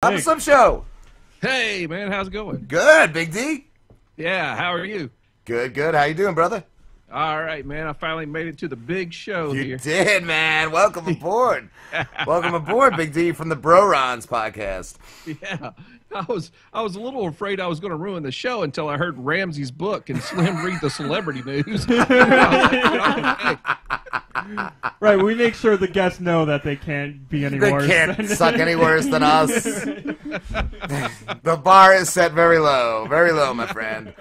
What's show? Hey, man, how's it going? Good, Big D. Yeah, how are you? Good, good. How you doing, brother? All right, man. I finally made it to the big show You here. did, man. Welcome aboard. Welcome aboard, Big D, from the Bro-rons podcast. Yeah, I was a little afraid I was going to ruin the show until I heard Ramsey's book and Slim read the celebrity news. Right, we make sure the guests know that they can't be any worse. They can't suck any worse than us. The bar is set very low, my friend.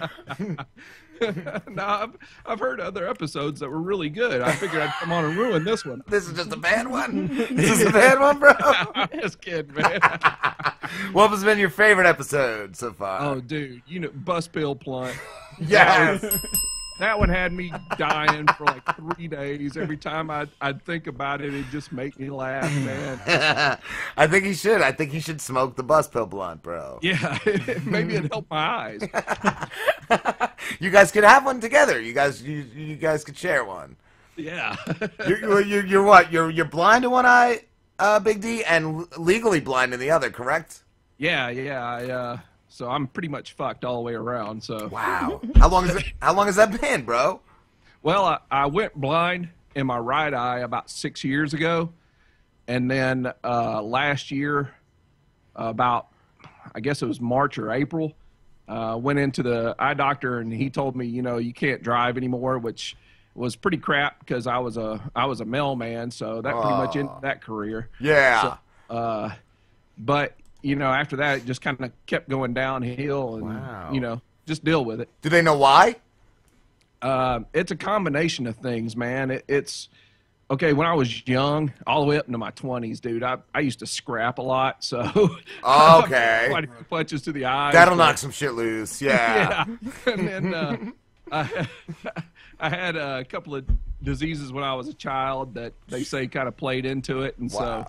No, I've heard other episodes that were really good. I figured I'd come on and ruin this one. This is just a bad one. This is a bad one, bro. Just kidding, man. What has been your favorite episode so far? Oh, dude, you know, bus pill blunt. Yes. That one had me dying for like 3 days. Every time I'd think about it, it'd just make me laugh, man. I think he should. I think he should smoke the bus pill blunt, bro. Yeah, maybe it'd help my eyes. You guys could have one together. You guys could share one. Yeah. You're what? You're blind in one eye, Big D, and legally blind in the other, correct? Yeah. So I'm pretty much fucked all the way around. So. Wow. How long has that been, bro? Well, I went blind in my right eye about 6 years ago, and then last year, about I guess it was March or April, went into the eye doctor, and he told me, you can't drive anymore, which was pretty crap because I was a mailman, so that pretty much ended that career. Yeah. So, but after that, it just kind of kept going downhill, and wow. Just deal with it. Do they know why? It's a combination of things, man. It's okay. When I was young, all the way up into my 20s, dude, I used to scrap a lot, so okay, quite a few punches to the eyes. That'll knock some shit loose. Yeah. Yeah. And then I had a couple of diseases when I was a child that they say kind of played into it, and so.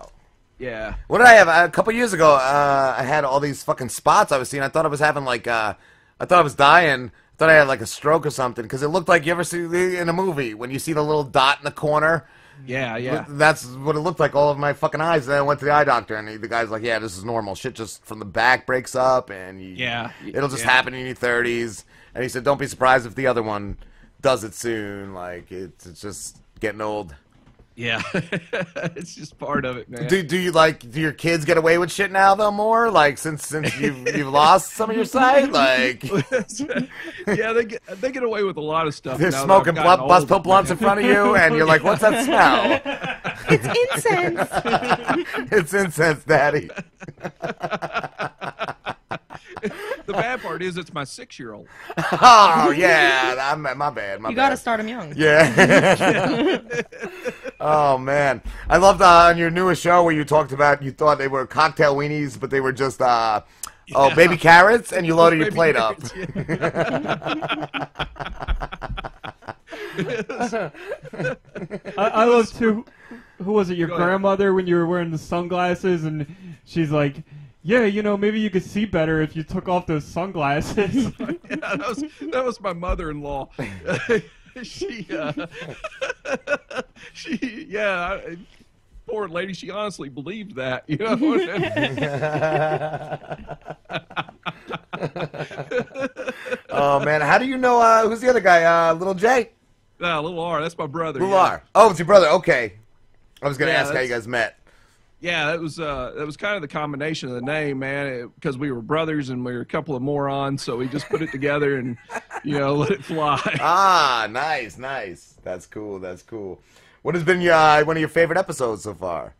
Yeah. What did I have? A couple years ago, I had all these fucking spots I was seeing. I thought I was having I thought I was dying. I thought I had like a stroke or something. Because it looked like, you ever see in a movie when you see the little dot in the corner? Yeah. That's what it looked like, all of my fucking eyes. And then I went to the eye doctor, and the guy's like, yeah, this is normal. Shit just from the back breaks up, and it'll just happen in your 30s. And he said, don't be surprised if the other one does it soon. Like, it's just getting old. Yeah, it's just part of it, man. Do your kids get away with shit now though more? Like since you've lost some of your sight? Like yeah, they get away with a lot of stuff. They're smoking bus pill blunts in front of you, and you're like, what's that smell? It's incense. It's incense, Daddy. The bad part is it's my 6-year-old. Oh yeah, my bad. You gotta start him young. Yeah. Oh man, I loved on your newest show where you talked about you thought they were cocktail weenies, but they were just baby carrots, and you loaded your plate up. I love too. Who was it? Your grandmother when you were wearing the sunglasses, and she's like, yeah, maybe you could see better if you took off those sunglasses. Yeah, that was my mother-in-law. Poor lady, she honestly believed that, Oh man, how do you know who's the other guy? Little J? Little R, that's my brother. Little R. Oh, it's your brother. Okay. I was gonna ask how you guys met. Yeah, that was kind of the combination of the name, man, because we were brothers and we were a couple of morons, so we just put it together and, let it fly. Ah, nice. That's cool. What has been one of your favorite episodes so far?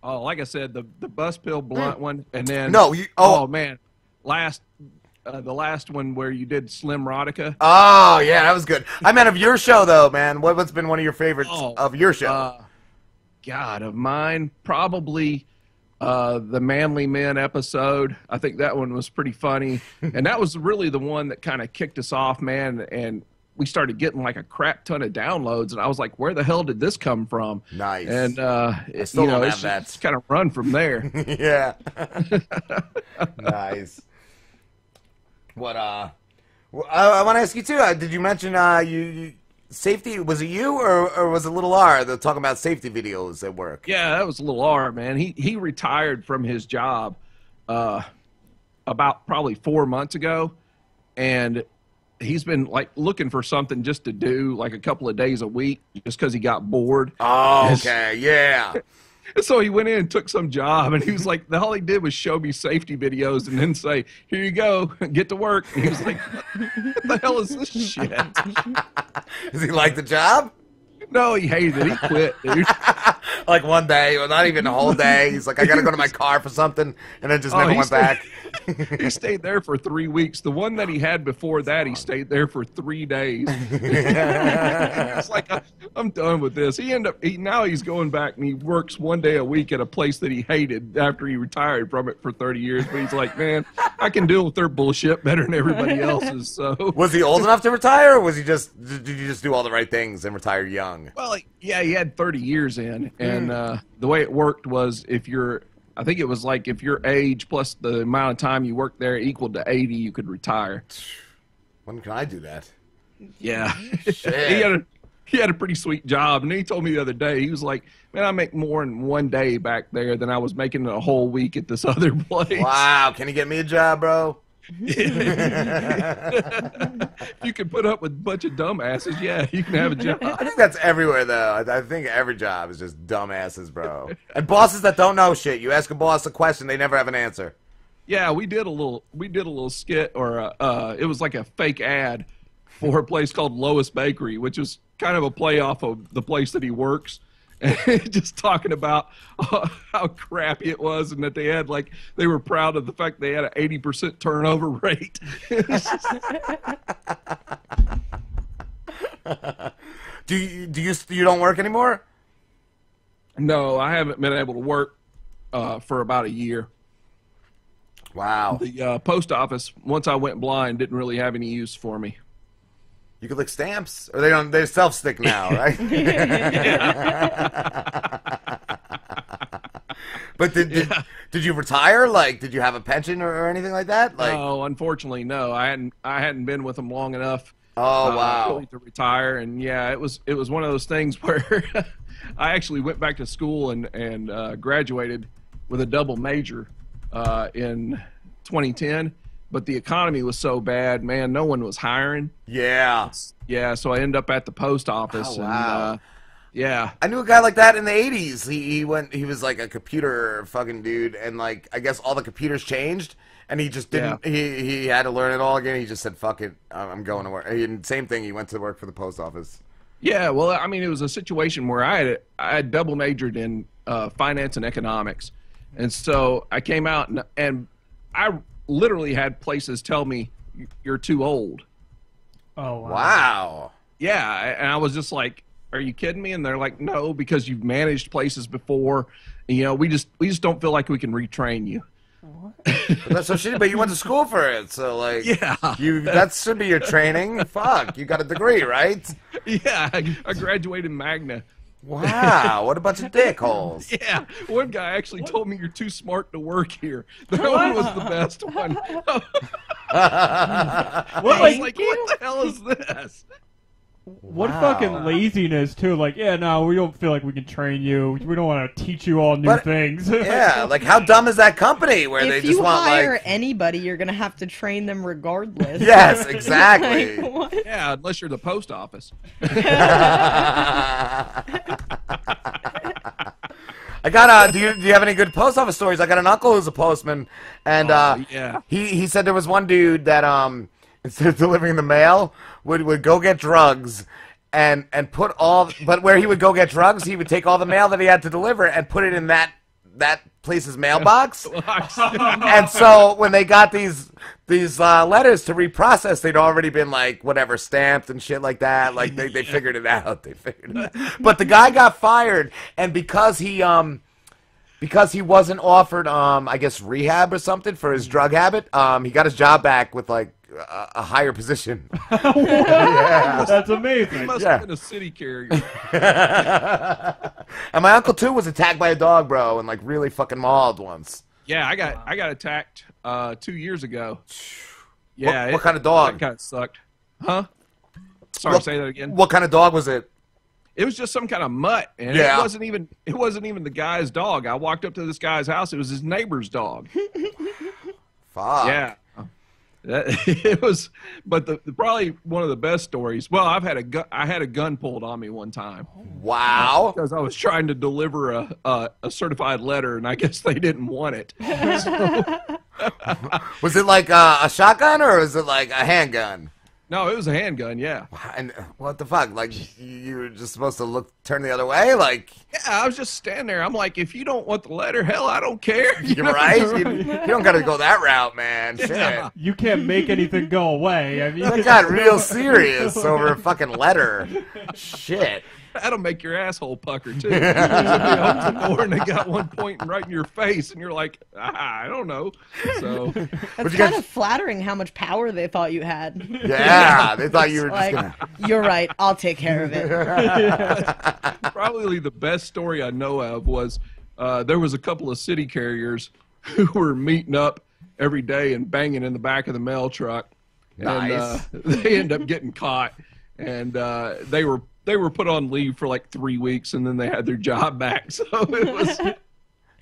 Oh, like I said, the bus pill blunt one, and then man, the last one where you did Slim Rodica. Oh yeah, that was good. I meant of your show though, man. What's been one of your favorites of your show? God, of mine, probably the Manly Men episode. I think that one was pretty funny. And that was really the one that kind of kicked us off, man. And we started getting like a crap ton of downloads. And I was like, where the hell did this come from? Nice. And, it's kind of run from there. Yeah. Nice. What, I want to ask you too, did you mention you safety, was it you or was it Little R that talking about safety videos at work? Yeah, that was Little R, man. He retired from his job about probably 4 months ago, and he's been like looking for something just to do like a couple of days a week just because he got bored. Oh, okay, yeah. So he went in and took some job, and he was like, all he did was show me safety videos and then say, here you go, get to work. And he was like, what the hell is this shit? Does he like the job? No, he hated it. He quit, dude. Like one day, or not even a whole day. He's like, I got to go to my car for something, and then just never went back. He stayed there for 3 weeks. The one that he had before that, he stayed there for 3 days. It's like, I'm done with this. Now he's going back, and he works 1 day a week at a place that he hated after he retired from it for 30 years. But he's like, man, I can deal with their bullshit better than everybody else's. So was he old enough to retire, or was he did you just do all the right things and retire young? Well, yeah, he had 30 years in, and the way it worked was I think it was like if your age plus the amount of time you worked there equaled to 80, you could retire. When can I do that? Yeah. Shit. He had a pretty sweet job, and he told me the other day, he was like, man, I make more in 1 day back there than I was making in a whole week at this other place. Wow, can you get me a job, bro? If you can put up with a bunch of dumbasses, yeah, you can have a job. I think that's everywhere, though. I think every job is just dumbasses, bro. And bosses that don't know shit. You ask a boss a question, they never have an answer. Yeah, we did a little skit, or it was like a fake ad for a place called Lois Bakery, which is kind of a play off of the place that he works. And just talking about how crappy it was, and that they were proud of the fact they had an 80% turnover rate. Do you don't work anymore? No, I haven't been able to work for about a year. Wow. The post office, once I went blind, didn't really have any use for me. You could lick stamps, or they self-stick now, right? But did you retire? Like, did you have a pension or anything like that? Like, no, unfortunately, no. I hadn't been with them long enough. Oh wow. Really to retire, and yeah, it was one of those things where I actually went back to school and graduated with a double major in 2010. But the economy was so bad, man, no one was hiring. Yeah. Yeah, so I ended up at the post office. Oh, wow. And, yeah. I knew a guy like that in the 80s. He was like a computer fucking dude, and like, I guess all the computers changed, and he just didn't, he had to learn it all again. He just said, fuck it, I'm going to work. And same thing, he went to work for the post office. Yeah, well, I mean, it was a situation where I had double majored in finance and economics. And so I came out, and I literally had places tell me, you're too old. Oh, wow. Wow. Yeah, and I was just like, are you kidding me? And they're like, no, because you've managed places before. And, you know, we just don't feel like we can retrain you. That's so shitty, but you went to school for it, so like, yeah, that should be your training. Fuck, you got a degree, right? Yeah, I graduated magna. What a bunch of dickholes. Yeah, one guy actually told me you're too smart to work here. That one was the best one. I was like, what the hell is this? What fucking laziness, too. Like, yeah, no, we don't feel like we can train you. We don't want to teach you all new things. Yeah, like, how dumb is that company where they just want, like... If you hire anybody, you're going to have to train them regardless. Yes, exactly. Like, what? Yeah, unless you're the post office. I got do you have any good post office stories? I got an uncle who's a postman, and yeah. he said there was one dude that instead of delivering the mail would go get drugs and put all, but where he would go get drugs, he would take all the mail that he had to deliver and put it in that place's mailbox. And so when they got these letters to reprocess, they'd already been like whatever stamped and shit like that. Like they figured it out. But the guy got fired, and because he wasn't offered I guess rehab or something for his drug habit, he got his job back with like a higher position. Yeah. That's amazing. He must have been a city carrier. And my uncle too was attacked by a dog, bro, and like really fucking mauled once. Yeah, I got attacked 2 years ago. Yeah. What kind of dog? That kind of sucked. Huh? Sorry, say that again. What kind of dog was it? it was just some kind of mutt, and it wasn't even the guy's dog. I walked up to this guy's house. It was his neighbor's dog. Fuck. Yeah. It was, but probably one of the best stories. Well, I had a gun pulled on me one time. Wow. Because I was trying to deliver a certified letter, and I guess they didn't want it. So, was it like a shotgun or was it like a handgun? no, it was a handgun. Yeah. And what the fuck? Like you were just supposed to turn the other way? Like Yeah, I was just standing there. I'm like, if you don't want the letter, hell, I don't care. you're right. You don't got to go that route, man. Shit. Yeah. You can't make anything go away. I mean, That got real serious over a fucking letter. Shit. That'll make your asshole pucker too. You open the door and they got one pointing right in your face, and you're like, I don't know. So That's kind of flattering how much power they thought you had. Yeah, they thought you were just Like, gonna. you're right. I'll take care of it. probably the best story I know of was there was a couple of city carriers who were meeting up every day and banging in the back of the mail truck. Nice. And they end up getting caught, and they were put on leave for like 3 weeks, and then they had their job back. So it was.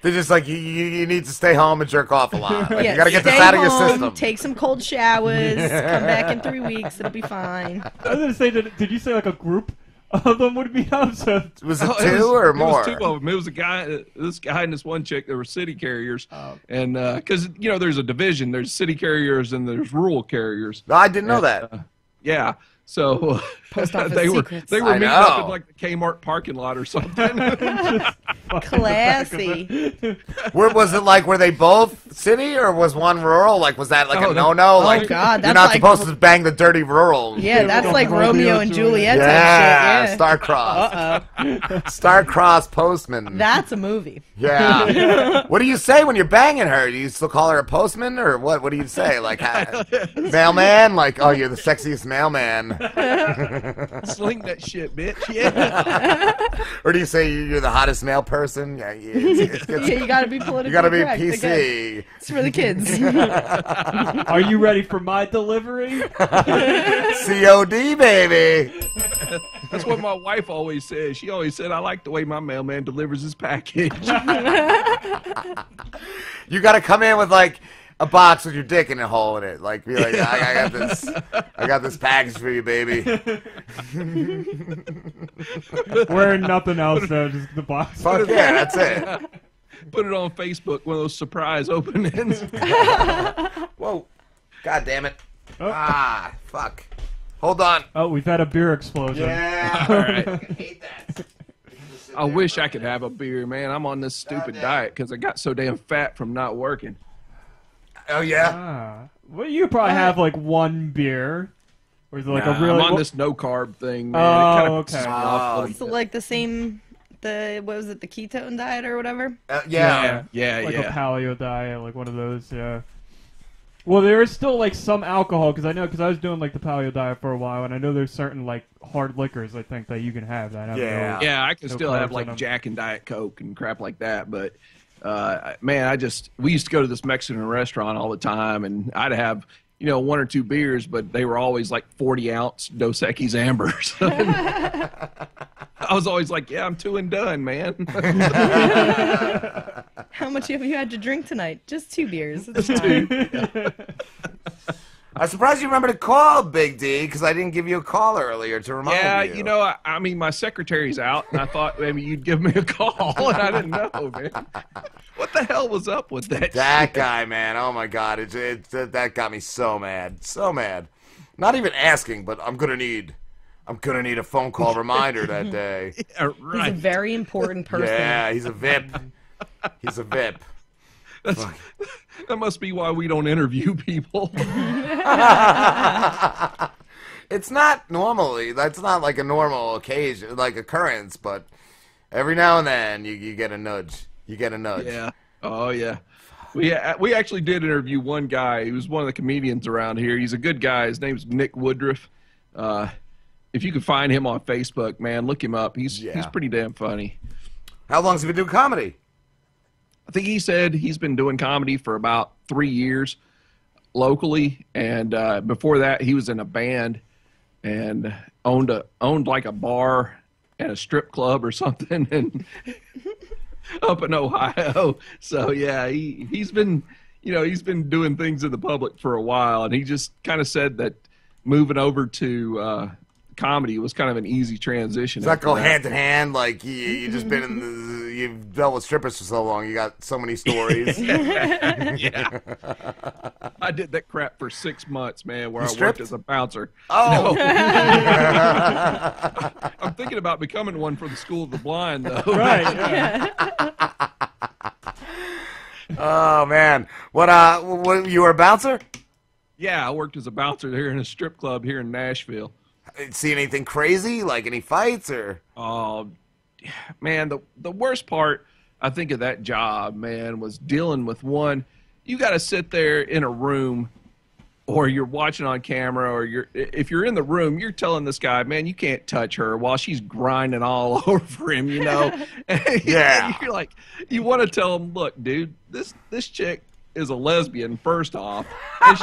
They're just like you need to stay home and jerk off a lot. Like, Yeah, you got to get this stay out of your home, system. Take some cold showers. Come back in 3 weeks. It'll be fine. I was gonna say, did you say like a group of them would be up? So Was it two or more? It was two of them. It was this guy and this one chick. They were city carriers, and because there's a division. There's city carriers and there's rural carriers. No, I didn't know that. Yeah. So Post office they were secrets. meeting up in like the Kmart parking lot or something. Classy. Where was it like? Were they both city or was one rural? Like, was that like a no-no? Like, God, you're that's not like- supposed to bang the dirty rural. Yeah, that's like Romeo and Juliet type Yeah, shit. Yeah. star-crossed. Uh-oh. Star-crossed postman. That's a movie. Yeah. What do you say when you're banging her? Do you still call her a postman or what? What do you say? Like, mailman? Like, oh, you're the sexiest mailman. Sling that shit, bitch. Yeah. Or do you say you're the hottest male person? Yeah, Yeah, you gotta be politically you gotta be correct. Again, PC. it's for the kids. are you ready for my delivery? COD, baby. That's what my wife always says. She always said, I like the way my mailman delivers his package. You gotta come in with like a box with your dick in a hole in it. Like, be like, I got this package for you, baby. Wearing nothing else though, just the box. Fuck yeah, that's it. Put it on Facebook, one of those surprise openings. Whoa. God damn it. Oh. Ah, fuck. Hold on. Oh, we've had a beer explosion. Yeah. All right. I hate that. I wish I could have a beer, man. I'm on this stupid diet because I got so damn fat from not working. Oh, yeah? Ah. Well, you probably have like one beer. Or is it like Nah, a really... I'm on this no carb thing, man. Oh, it kinda okay. pisses me off a little So bit. like the same, what was it, the ketone diet or whatever? Yeah. Yeah, like yeah. a paleo diet, like one of those, yeah. Well, there is still like some alcohol because I was doing like the paleo diet for a while, and I know there's certain like hard liquors I think that you can have that have Yeah. Yeah, I can no still carbs have in like them. Jack and Diet Coke and crap like that, but man, we used to go to this Mexican restaurant all the time, and I'd have one or two beers, but they were always like 40-ounce Dos Equis Ambers. I was always like, yeah, I'm 2 and done, man. How much have you had to drink tonight? Just 2 beers. It's Just fine. 2. I'm surprised you remember to call Big D because I didn't give you a call earlier to remind you. Yeah, I mean, my secretary's out, and I thought maybe you'd give me a call, and I didn't know, man. What the hell was up with that? That shit? guy, man. Oh my God, that got me so mad, so mad. Not even asking, but I'm gonna need a phone call reminder that day. Yeah, He's right. a very important person. Yeah, he's a VIP. He's a VIP. That must be why we don't interview people. It's not normally. That's not like a normal occasion, like occurrence. But every now and then, you get a nudge. You get a nudge. Yeah. Oh, yeah. We actually did interview one guy. He was one of the comedians around here. He's a good guy. His name's Nick Woodruff. If you can find him on Facebook, man, look him up. He's pretty damn funny. How long's he been doing comedy? I think he said he's been doing comedy for about 3 years locally, and before that he was in a band and owned like a bar and a strip club or something, and up in Ohio. So yeah, he's been, he's been doing things in the public for a while, and he just kind of said that moving over to comedy was kind of an easy transition. Does that go hand in hand? Like you just been you've dealt with strippers for so long, you got so many stories. Yeah. I did that crap for 6 months, man, where I worked as a bouncer. Oh. No. I'm thinking about becoming one for the School of the Blind, though. Right. Yeah. Oh man, what you were a bouncer? Yeah, I worked as a bouncer here in a strip club here in Nashville. See anything crazy, like any fights or? Oh, man, the worst part I think of that job, man, was dealing with one. You got to sit there in a room, or you're watching on camera, or if you're in the room, you're telling this guy, man, you can't touch her while she's grinding all over him, And yeah. You're like, you want to tell him, look, dude, this chick is a lesbian, first off, and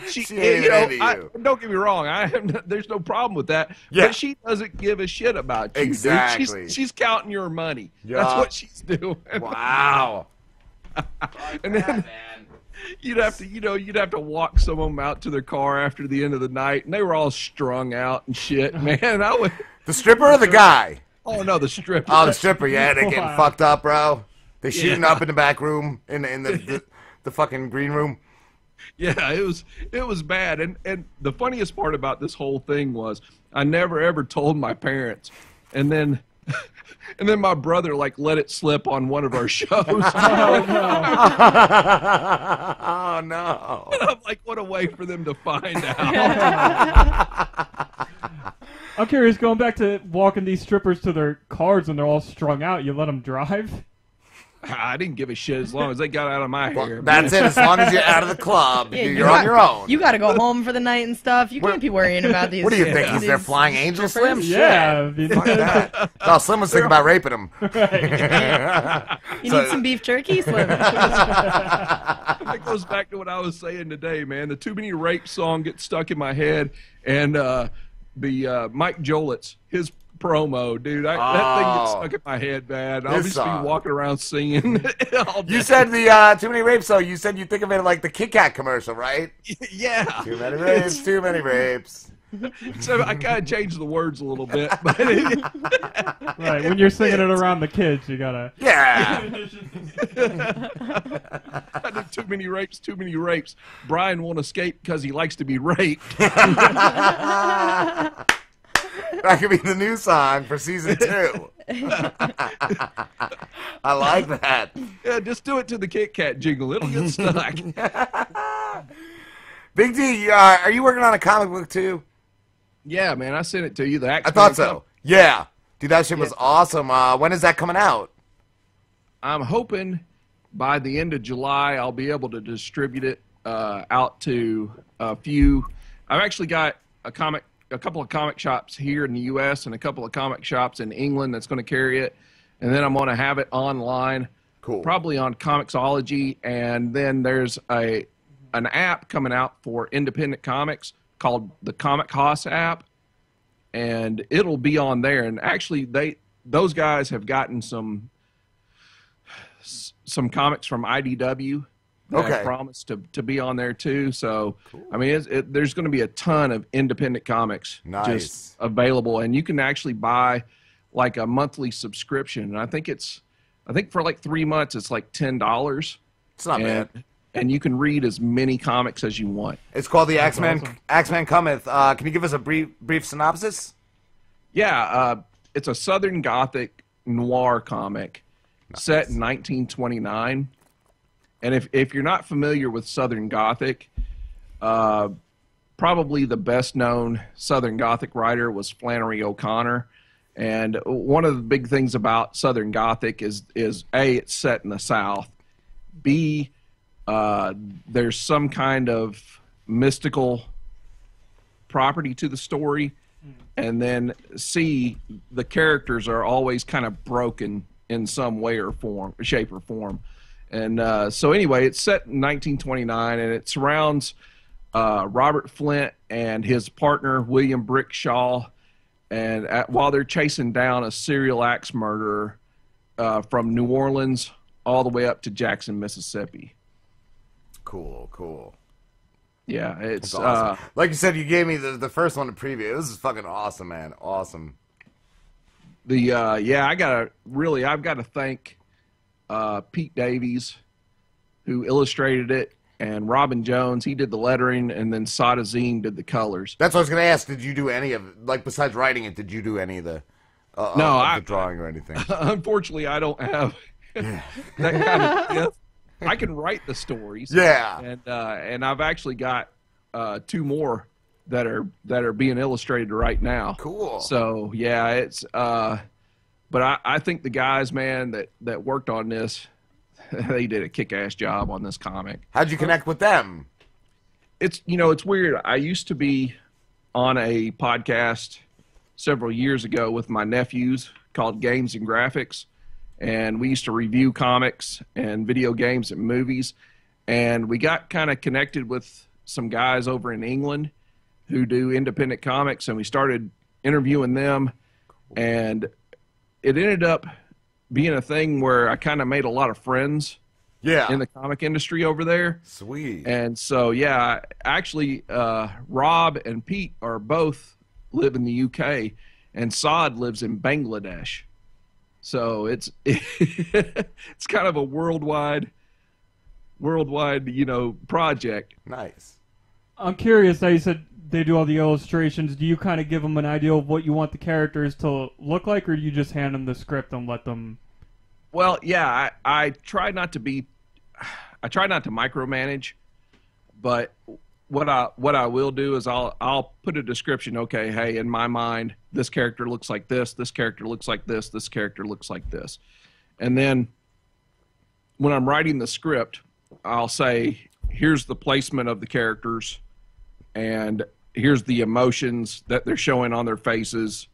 she don't get me wrong, there's no problem with that, but she doesn't give a shit about you. Exactly. Dude. She's counting your money. That's what she's doing. Wow. And then you'd have to walk some of them out to their car after the end of the night, and they were all strung out and shit, man. The stripper or the guy? Oh no, the stripper. Oh, the stripper. Yeah, they're getting fucked up, bro. They shooting up in the back room, in the fucking green room. Yeah, it was bad, and the funniest part about this whole thing was I never ever told my parents, and then my brother let it slip on one of our shows. Oh no! Oh no! And I'm like, what a way for them to find out. I'm curious, going back to walking these strippers to their cars and they're all strung out, you let them drive? I didn't give a shit as long as they got out of my hair. That's it. As long as you're out of the club, you're on your own. You got to go home for the night and stuff. You can't be worrying about these. What do you think? He's there flying angel Slim? Yeah. Fuck that. Oh, Slim was thinking about raping him. You need some beef jerky, Slim? That goes back to what I was saying today, man. The Too Many Rape song gets stuck in my head, and the Mike Jolitz, his promo, dude. That thing gets stuck in my head, man. I'll just be walking around singing all day. You said the Too Many Rapes, so you said you think of it like the Kit Kat commercial, right? Yeah. Too many rapes, too many rapes. So I kind of changed the words a little bit. But right, when you're singing it around the kids, you gotta... Yeah. I did Too Many Rapes, Too Many Rapes. Brian won't escape because he likes to be raped. That could be the new song for season 2. I like that. Yeah, just do it to the Kit Kat jingle. It'll get stuck. Big D, are you working on a comic book too? Yeah, man, I sent it to you. I thought so. Yeah. Dude, that shit was awesome. When is that coming out? I'm hoping by the end of July I'll be able to distribute it out to a few. I've actually got a couple of comic shops here in the U.S. and a couple of comic shops in England that's going to carry it. And then I'm going to have it online, probably on Comixology. And then there's an app coming out for independent comics called the Comic Hoss app. And it'll be on there. And actually, those guys have gotten some comics from IDW. I promised to be on there too. So, I mean, there's going to be a ton of independent comics just available, and you can actually buy like a monthly subscription. And I think for like 3 months it's like $10. It's not bad. And you can read as many comics as you want. It's called the Axeman Cometh. Can you give us a brief synopsis? Yeah, it's a Southern Gothic noir comic set in 1929. And if you're not familiar with Southern Gothic, probably the best-known Southern Gothic writer was Flannery O'Connor. And one of the big things about Southern Gothic is A, it's set in the South. B, there's some kind of mystical property to the story. And then C, the characters are always kind of broken in some way or form, shape or form. And so anyway, it's set in 1929, and it surrounds Robert Flint and his partner, William Brickshaw, and while they're chasing down a serial axe murderer from New Orleans all the way up to Jackson, Mississippi. Cool, cool. Yeah, it's awesome. Like you said, you gave me the first one to preview. This is fucking awesome, man. Awesome. I've got to thank Pete Davies, who illustrated it, and Robin Jones. He did the lettering, and then Sada Zine did the colors. That's what I was going to ask. Did you do any of it? Like, besides writing it, did you do any of the the drawing or anything? Unfortunately, I don't have that kind of gift. I can write the stories. Yeah. And I've actually got 2 more that are being illustrated right now. Cool. So yeah, it's but I think the guys, man, that worked on this, they did a kick-ass job on this comic. How'd you connect with them? It's it's weird. I used to be on a podcast several years ago with my nephews called Games and Graphics, and we used to review comics and video games and movies, and we got kind of connected with some guys over in England who do independent comics, and we started interviewing them, and it ended up being a thing where I kind of made a lot of friends in the comic industry over there. Sweet. And so, yeah, actually, Rob and Pete are both live in the UK, and Saad lives in Bangladesh. So it's it's kind of a worldwide, project. Nice. I'm curious. You said they do all the illustrations. Do you kind of give them an idea of what you want the characters to look like, or do you just hand them the script and let them? Well, yeah, I try not to micromanage, but what I will do is I'll put a description. Okay, hey, in my mind, this character looks like this. This character looks like this. This character looks like this. And then when I'm writing the script, I'll say, here's the placement of the characters, and here's the emotions that they're showing on their faces,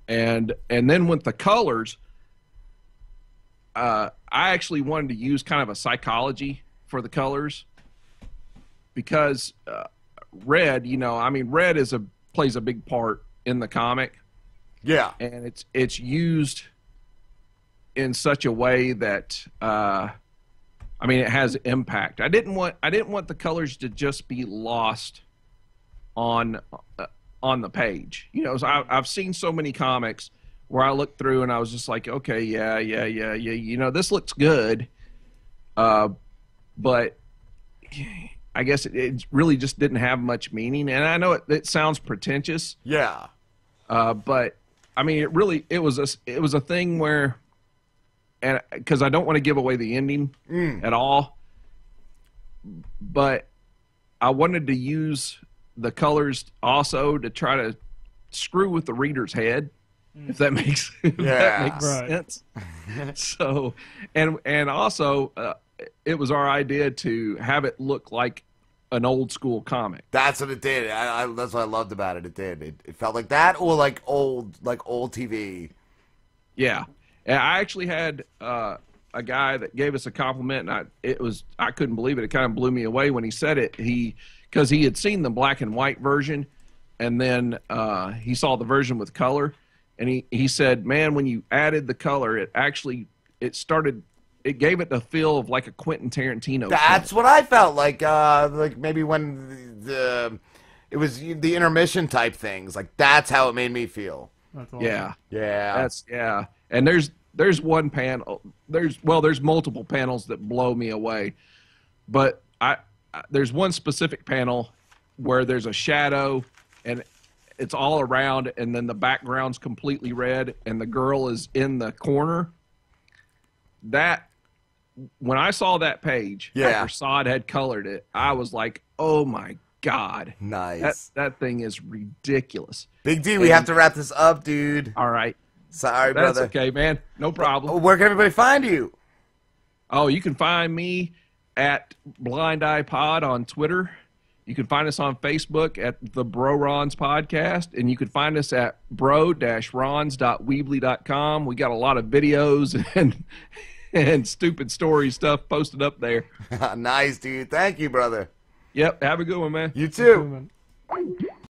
and then with the colors, I actually wanted to use kind of a psychology for the colors, because red, red plays a big part in the comic. Yeah. And it's used in such a way that it has impact. I didn't want the colors to just be lost on the page. So I've seen so many comics where I looked through and I was just like, okay, yeah, this looks good, but I guess it really just didn't have much meaning. And I know it sounds pretentious. Yeah. But it was a thing where, and because I don't want to give away the ending at all, but I wanted to use the colors also to try to screw with the reader's head, if that makes sense. So, and also, it was our idea to have it look like an old school comic. That's what it did. That's what I loved about it. It did. It felt like that, or like old TV. Yeah, and I actually had a guy that gave us a compliment, and I couldn't believe it. It kind of blew me away when he said it. Because he had seen the black and white version, and then he saw the version with color, and he said, "Man, when you added the color, it gave it the feel of like a Quentin Tarantino." That's what I felt like maybe when it was the intermission type things. Like that's how it made me feel. That's awesome. Yeah. And there's one panel. There's multiple panels that blow me away, but there's one specific panel where there's a shadow and it's all around, and then the background's completely red, and the girl is in the corner. That, when I saw that page, after Saad had colored it, I was like, oh my God. Nice. That thing is ridiculous. Big D, we have to wrap this up, dude. All right. Sorry, brother. That's okay, man. No problem. Where can everybody find you? Oh, you can find me at Blind Eye Pod on Twitter. You can find us on Facebook at the Bro-rons podcast, and you can find us at bro-rons.weebly.com. We got a lot of videos and stupid story stuff posted up there. Nice, dude. Thank you, brother. Yep. Have a good one, man. You too.